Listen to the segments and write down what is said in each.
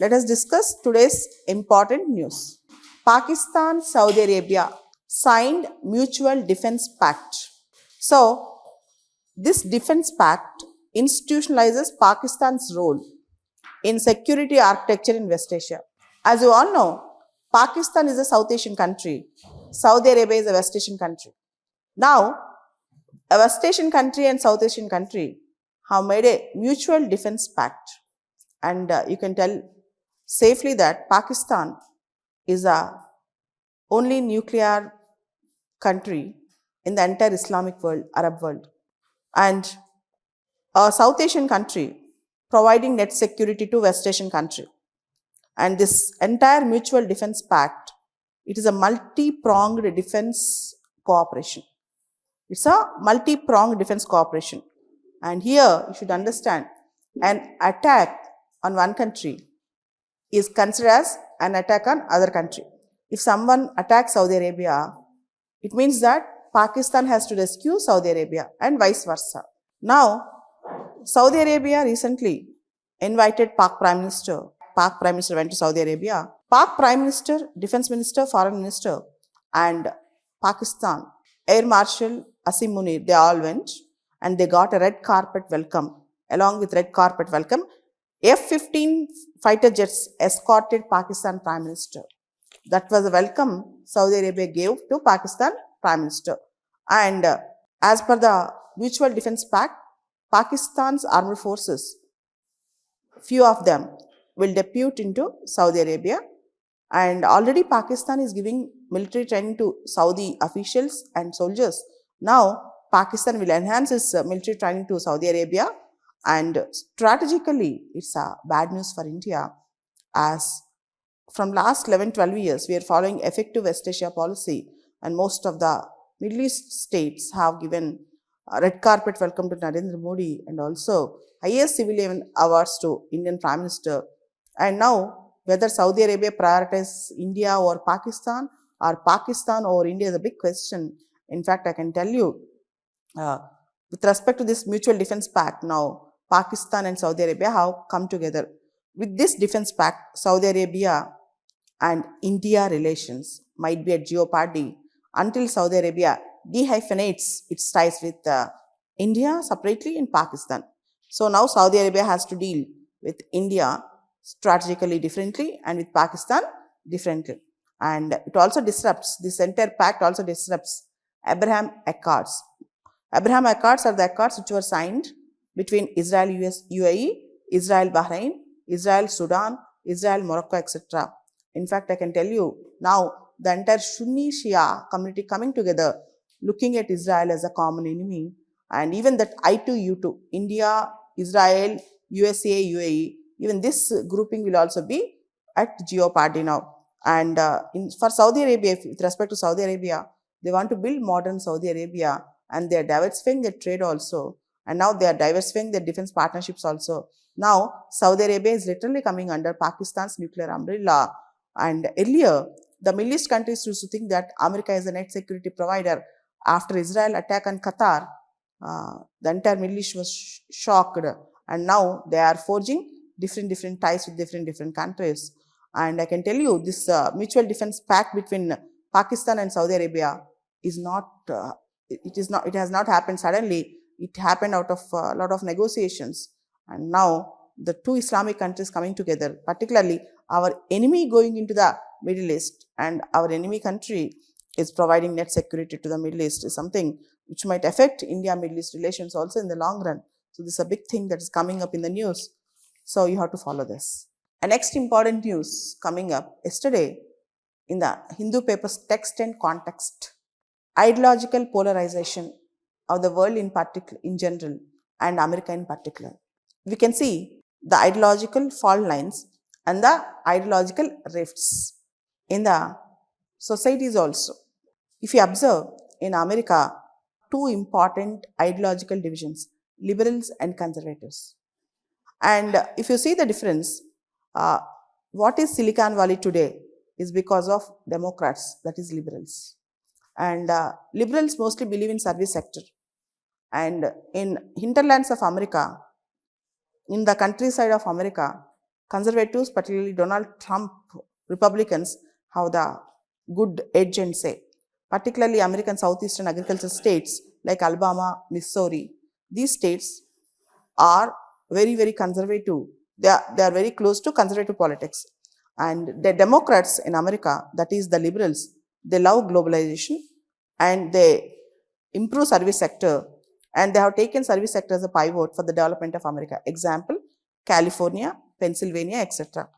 Let us discuss today's important news. Pakistan, Saudi Arabia signed Mutual Defense Pact. So, this defense pact institutionalizes Pakistan's role in security architecture in West Asia. As you all know, Pakistan is a South Asian country. Saudi Arabia is a West Asian country. Now, a West Asian country and South Asian country have made a mutual defense pact. And you can tell safely that Pakistan is the only nuclear country in the entire Islamic world, Arab world. And a South Asian country providing net security to West Asian country. And this entire mutual defense pact, it is a multi-pronged defense cooperation. It's a multi-pronged defense cooperation. And here you should understand, an attack on one country is considered as an attack on other country. If someone attacks Saudi Arabia, it means that Pakistan has to rescue Saudi Arabia and vice versa. Now, Saudi Arabia recently invited Pak Prime Minister. Pak Prime Minister went to Saudi Arabia. Pak Prime Minister, Defense Minister, Foreign Minister and Pakistan Air Marshal Asim Munir, they all went and they got a red carpet welcome. Along with red carpet welcome, F-15 fighter jets escorted Pakistan Prime Minister. That was the welcome Saudi Arabia gave to Pakistan Prime Minister. And as per the Mutual Defense Pact, Pakistan's armed forces, few of them will depute into Saudi Arabia, and already Pakistan is giving military training to Saudi officials and soldiers. Now, Pakistan will enhance its military training to Saudi Arabia, and strategically, it's a bad news for India, as from last 11-12 years, we are following effective West Asia policy, and most of the Middle East states have given red carpet welcome to Narendra Modi and also highest civilian awards to Indian Prime Minister. And now, whether Saudi Arabia prioritizes India or Pakistan over India is a big question. In fact, I can tell you, with respect to this Mutual Defense Pact, now Pakistan and Saudi Arabia have come together. With this defense pact, Saudi Arabia and India relations might be at jeopardy until Saudi Arabia dehyphenates its ties with India separately and Pakistan. So now Saudi Arabia has to deal with India strategically differently and with Pakistan differently. And it also disrupts, this entire pact also disrupts Abraham Accords. Abraham Accords are the accords which were signed between Israel, UAE, Israel, Bahrain, Israel, Sudan, Israel, Morocco, etc. In fact, I can tell you now the entire Sunni Shia community coming together, looking at Israel as a common enemy, and even that I2U2, India, Israel, USA, UAE, even this grouping will also be at jeopardy now. And for Saudi Arabia, with respect to Saudi Arabia, they want to build modern Saudi Arabia, and they are diversifying their trade also. And now they are diversifying their defense partnerships also. Now, Saudi Arabia is literally coming under Pakistan's nuclear umbrella. And earlier, the Middle East countries used to think that America is a net security provider. After Israel attack on Qatar, the entire Middle East was shocked. And now they are forging different ties with different countries. And I can tell you, this mutual defense pact between Pakistan and Saudi Arabia is not, it has not happened suddenly. It happened out of a lot of negotiations. And now the two Islamic countries coming together, particularly our enemy going into the Middle East and our enemy country is providing net security to the Middle East, is something which might affect India-Middle East relations also in the long run. So this is a big thing that is coming up in the news. So you have to follow this. And next important news coming up yesterday in the Hindu papers text and context, ideological polarization of the world in general and America in particular. We can see the ideological fault lines and the ideological rifts in the societies also. If you observe in America, two important ideological divisions, liberals and conservatives. And if you see the difference, what is Silicon Valley today is because of Democrats, that is liberals. And liberals mostly believe in service sector. And in hinterlands of America, in the countryside of America, conservatives, particularly Donald Trump Republicans, have the good edge and say. Particularly American southeastern agricultural states like Alabama, Missouri, these states are very, very conservative. They are very close to conservative politics. And the Democrats in America, that is the liberals, they love globalization and they improve service sector, and they have taken service sector as a pivot for the development of America. Example, California, Pennsylvania, etc.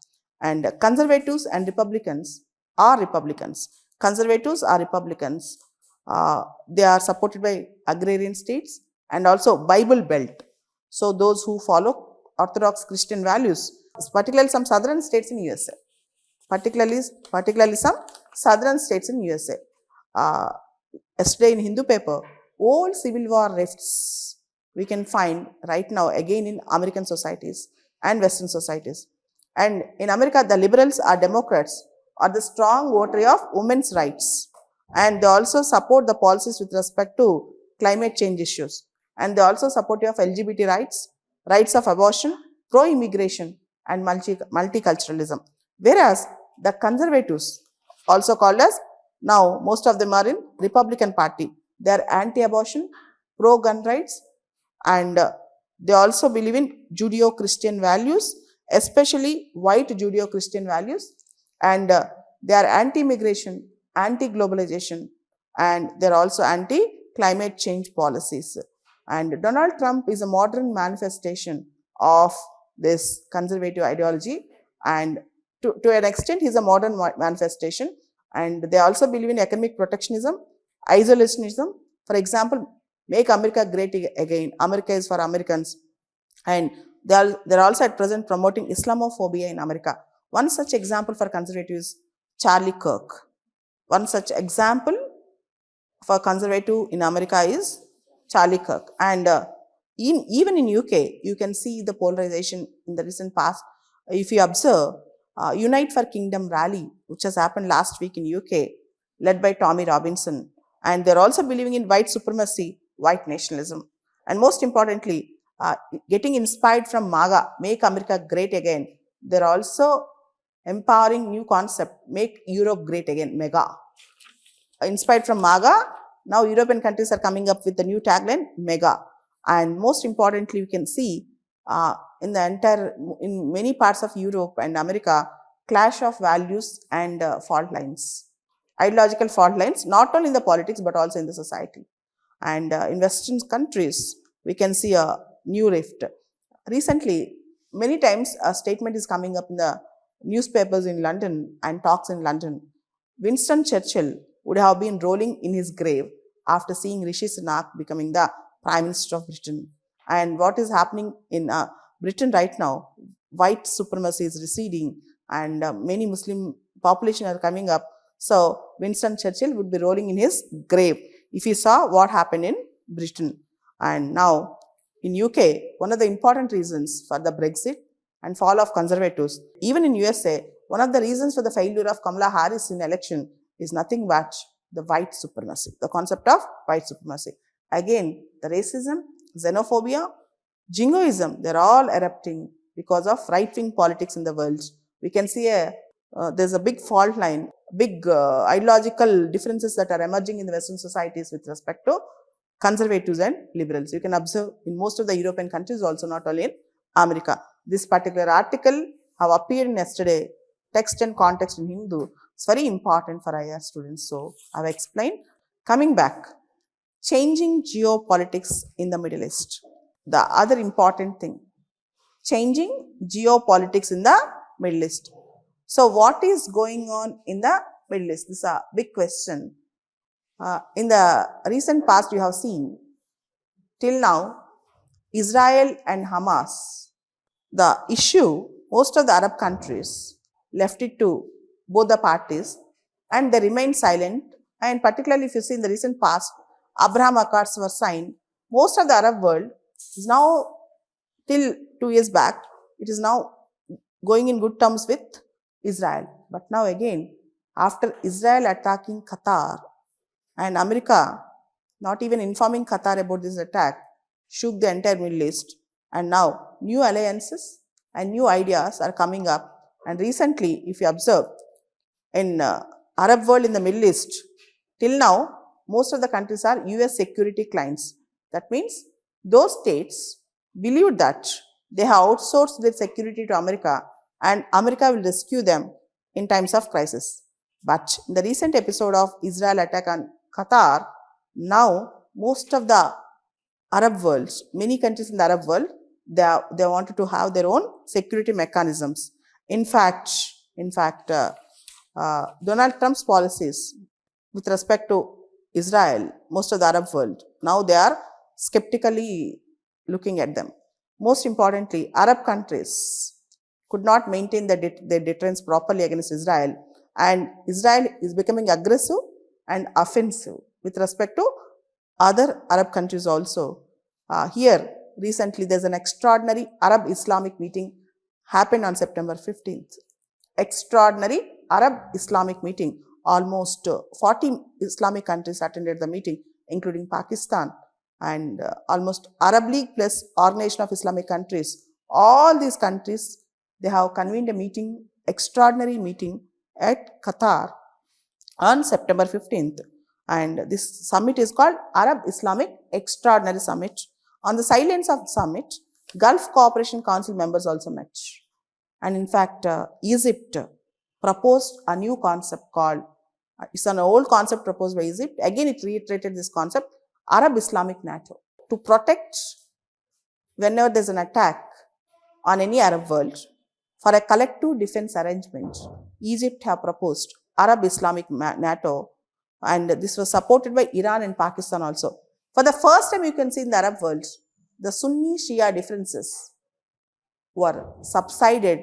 And conservatives and Republicans are Republicans. Conservatives are Republicans. They are supported by agrarian states and also Bible Belt. So those who follow Orthodox Christian values, particularly some southern states in USA. Particularly some southern states in USA. Yesterday in Hindu paper, old Civil War rifts we can find right now again in American societies and Western societies. And in America, the liberals or Democrats are the strong votary of women's rights, and they also support the policies with respect to climate change issues, and they also support of LGBT rights, rights of abortion, pro-immigration and multiculturalism. Whereas the conservatives, also called as, now most of them are in Republican Party, they are anti-abortion, pro-gun rights, and they also believe in Judeo-Christian values, especially white Judeo-Christian values, and they are anti-immigration, anti-globalization, and they are also anti-climate change policies. And Donald Trump is a modern manifestation of this conservative ideology, and to an extent he is a modern manifestation. And they also believe in economic protectionism, isolationism. For example, make America great again. America is for Americans. And they are also at present promoting Islamophobia in America. One such example for conservatives, Charlie Kirk. One such example for conservative in America is Charlie Kirk. And even in UK, you can see the polarization in the recent past. If you observe, Unite for Kingdom rally, which has happened last week in UK, led by Tommy Robinson. And they're also believing in white supremacy, white nationalism. And most importantly, getting inspired from MAGA, Make America Great Again. They're also empowering new concept, Make Europe Great Again, MEGA. Inspired from MAGA, now European countries are coming up with the new tagline, MEGA. And most importantly, you can see in many parts of Europe and America, clash of values and fault lines, ideological fault lines, not only in the politics but also in the society. And in Western countries, we can see a new rift. Recently, many times a statement is coming up in the newspapers in London and talks in London. Winston Churchill would have been rolling in his grave after seeing Rishi Sunak becoming the Prime Minister of Britain. And what is happening in Britain right now, white supremacy is receding and many Muslim population are coming up. So Winston Churchill would be rolling in his grave if he saw what happened in Britain. And now in UK, one of the important reasons for the Brexit and fall of conservatives, even in USA, one of the reasons for the failure of Kamala Harris in election is nothing but the white supremacy, the concept of white supremacy. Again, the racism, xenophobia, jingoism, they're all erupting because of right-wing politics in the world. We can see there's a big fault line, big ideological differences that are emerging in the Western societies with respect to conservatives and liberals. You can observe in most of the European countries, also not only in America. This particular article have appeared in yesterday, text and context in Hindu. It's very important for IR students. So I've explained. Coming back, changing geopolitics in the Middle East. The other important thing, changing geopolitics in the Middle East. So what is going on in the Middle East? This is a big question. In the recent past, you have seen, till now, Israel and Hamas, the issue, most of the Arab countries left it to both the parties and they remained silent. And particularly if you see in the recent past, Abraham Accords were signed. Most of the Arab world is now, till 2 years back, it is now going in good terms with Israel. But now again, after Israel attacking Qatar and America not even informing Qatar about this attack, shook the entire Middle East. And now new alliances and new ideas are coming up. And recently, if you observe, in Arab world, in the Middle East, till now, most of the countries are US security clients. That means those states believe that they have outsourced their security to America and America will rescue them in times of crisis. But in the recent episode of Israel attack on Qatar, now most of the Arab world, many countries in the Arab world, they wanted to have their own security mechanisms. In fact, Donald Trump's policies with respect to Israel, most of the Arab world, now they are skeptically looking at them. Most importantly, Arab countries could not maintain their deterrence properly against Israel, and Israel is becoming aggressive and offensive with respect to other Arab countries also. Here, recently, there's an extraordinary Arab Islamic meeting happened on September 15th. Extraordinary Arab Islamic meeting. Almost 40 Islamic countries attended the meeting, including Pakistan, and almost Arab League plus Organization of Islamic Countries. All these countries, they have convened a meeting, extraordinary meeting at Qatar on September 15th. And this summit is called Arab Islamic Extraordinary Summit. On the sidelines of the summit, Gulf Cooperation Council members also met. And in fact, Egypt proposed a new concept called, it's an old concept proposed by Egypt. Again, it reiterated this concept, Arab Islamic NATO. To protect whenever there's an attack on any Arab world, for a collective defense arrangement, Egypt have proposed Arab Islamic NATO, and this was supported by Iran and Pakistan also. For the first time, you can see in the Arab world, the Sunni Shia differences were subsided,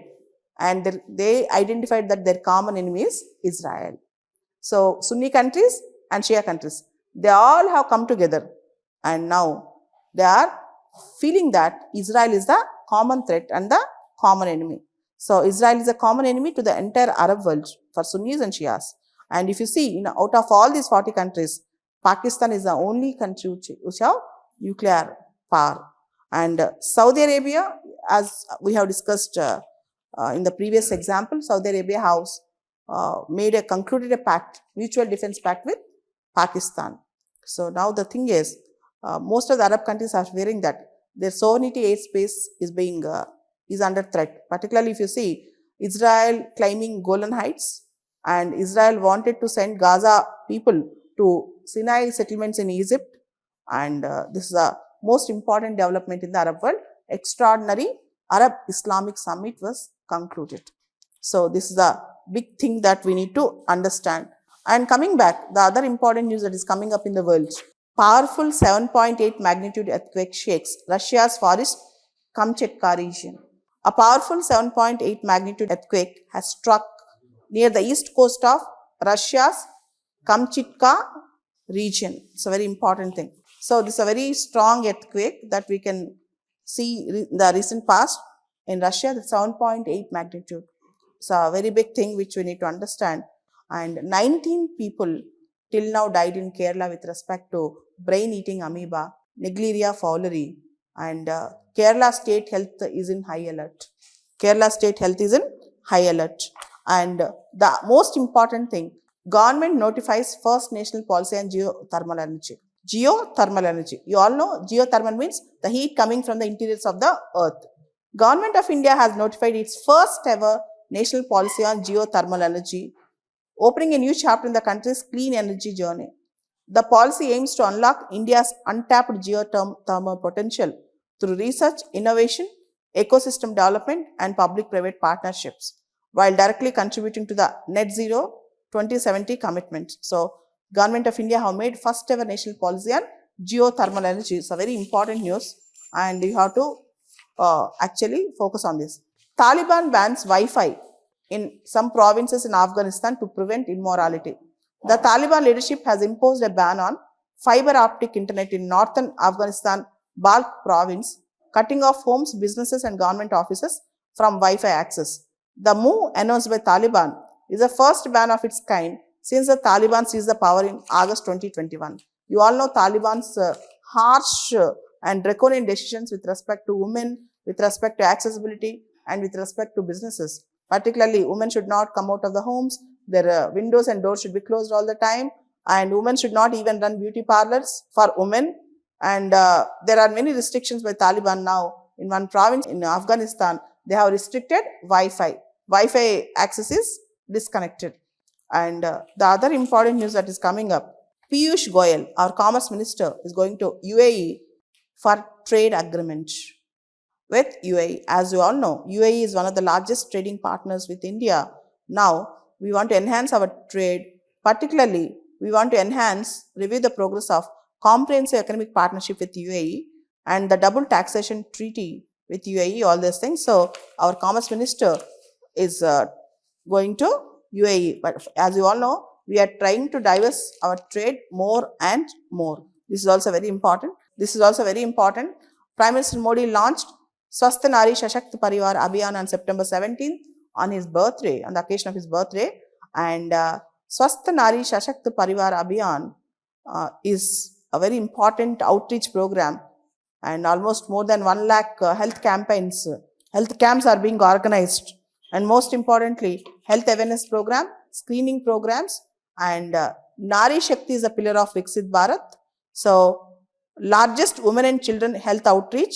and they identified that their common enemy is Israel. So, Sunni countries and Shia countries, they all have come together, and now they are feeling that Israel is the common threat and the common enemy. So, Israel is a common enemy to the entire Arab world for Sunnis and Shias. And if you see, out of all these 40 countries, Pakistan is the only country which have nuclear power. And Saudi Arabia, as we have discussed in the previous example, Saudi Arabia has concluded a pact, mutual defense pact with Pakistan. So now the thing is, most of the Arab countries are fearing that their sovereignty airspace is under threat. Particularly if you see Israel claiming Golan Heights, and Israel wanted to send Gaza people to Sinai settlements in Egypt, and this is the most important development in the Arab world. Extraordinary Arab Islamic Summit was concluded. So this is a big thing that we need to understand. And coming back, the other important news that is coming up in the world, powerful 7.8 magnitude earthquake shakes Russia's forest Kamchatka region. A powerful 7.8 magnitude earthquake has struck near the east coast of Russia's Kamchatka region. It's a very important thing. So this is a very strong earthquake that we can see in the recent past in Russia, the 7.8 magnitude. It's a very big thing which we need to understand. And 19 people till now died in Kerala with respect to brain-eating amoeba, Naegleria fowleri, and Kerala state health is in high alert. Kerala state health is in high alert. And the most important thing, government notifies first national policy on geothermal energy. Geothermal energy. You all know geothermal means the heat coming from the interiors of the earth. Government of India has notified its first ever national policy on geothermal energy, opening a new chapter in the country's clean energy journey. The policy aims to unlock India's untapped geothermal potential through research, innovation, ecosystem development, and public-private partnerships, while directly contributing to the net zero 2070 commitment. So, Government of India have made first ever national policy on geothermal energy. It's a very important news, and you have to actually focus on this. Taliban bans Wi-Fi in some provinces in Afghanistan to prevent immorality. The Taliban leadership has imposed a ban on fiber optic internet in northern Afghanistan Balkh province, cutting off homes, businesses and government offices from Wi-Fi access. The move announced by Taliban is the first ban of its kind since the Taliban seized the power in August 2021. You all know Taliban's harsh and draconian decisions with respect to women, with respect to accessibility, and with respect to businesses. Particularly, women should not come out of the homes, their windows and doors should be closed all the time, and women should not even run beauty parlors for women. And there are many restrictions by Taliban now. In one province in Afghanistan, they have restricted Wi-Fi. Wi-Fi access is disconnected. And the other important news that is coming up, Piyush Goyal, our Commerce Minister, is going to UAE for trade agreement with UAE. As you all know, UAE is one of the largest trading partners with India. Now, we want to enhance our trade. Particularly, we want to review the progress of comprehensive economic partnership with UAE and the double taxation treaty with UAE, all these things. So, our Commerce Minister is going to UAE. But as you all know, we are trying to diversify our trade more and more. This is also very important. Prime Minister Modi launched Swasth Nari Sashakt Parivar Abhiyan on September 17th on his birthday, on the occasion of his birthday. And Swasth Nari Sashakt Parivar Abhiyan is a very important outreach program, and almost more than 1 lakh health camps are being organized. And most importantly, health awareness program, screening programs, and Nari Shakti is a pillar of Viksit Bharat. So, largest women and children health outreach.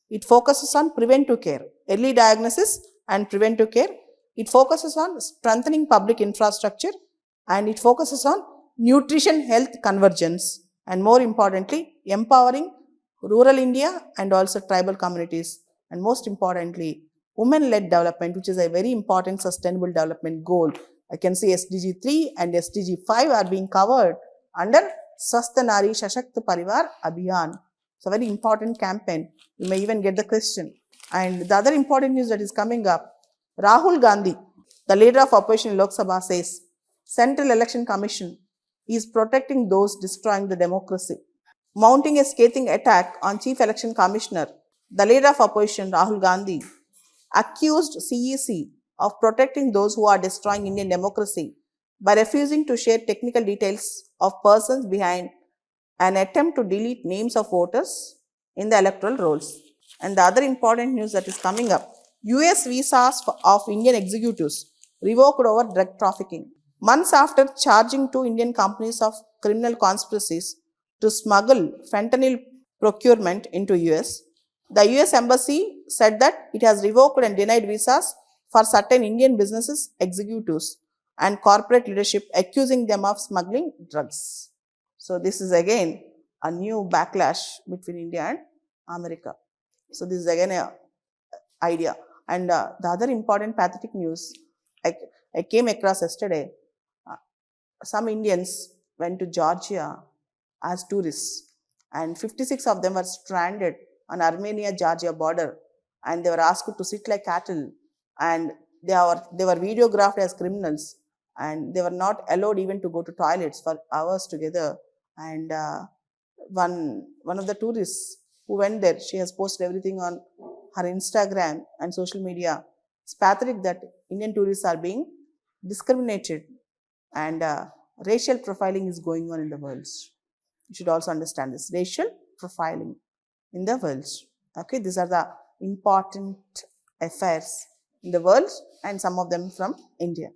It focuses on preventive care, early diagnosis and preventive care. It focuses on strengthening public infrastructure, and it focuses on nutrition health convergence, and more importantly, empowering rural India and also tribal communities, and most importantly, women-led development, which is a very important sustainable development goal. I can see SDG 3 and SDG 5 are being covered under Swasth Nari Sashakt Parivar Abhiyan. It's a very important campaign. You may even get the question. And the other important news that is coming up, Rahul Gandhi, the leader of opposition in Lok Sabha, says Central Election Commission is protecting those destroying the democracy. Mounting a scathing attack on Chief Election Commissioner, the leader of opposition, Rahul Gandhi, accused CEC of protecting those who are destroying Indian democracy by refusing to share technical details of persons behind an attempt to delete names of voters in the electoral rolls. And the other important news that is coming up, US visas of Indian executives revoked over drug trafficking. Months after charging 2 Indian companies of criminal conspiracies to smuggle fentanyl procurement into US, the US Embassy said that it has revoked and denied visas for certain Indian businesses, executives and corporate leadership, accusing them of smuggling drugs. So, this is again a new backlash between India and America. So, this is again an idea. And the other important pathetic news I came across yesterday, some Indians went to Georgia as tourists, and 56 of them were stranded on Armenia-Georgia border, and they were asked to sit like cattle, and they were videographed as criminals, and they were not allowed even to go to toilets for hours together. And one of the tourists who went there, she has posted everything on her Instagram and social media. It's pathetic that Indian tourists are being discriminated, and racial profiling is going on in the world. You should also understand this, racial profiling in the world. Okay, these are the important affairs in the world, and some of them from India.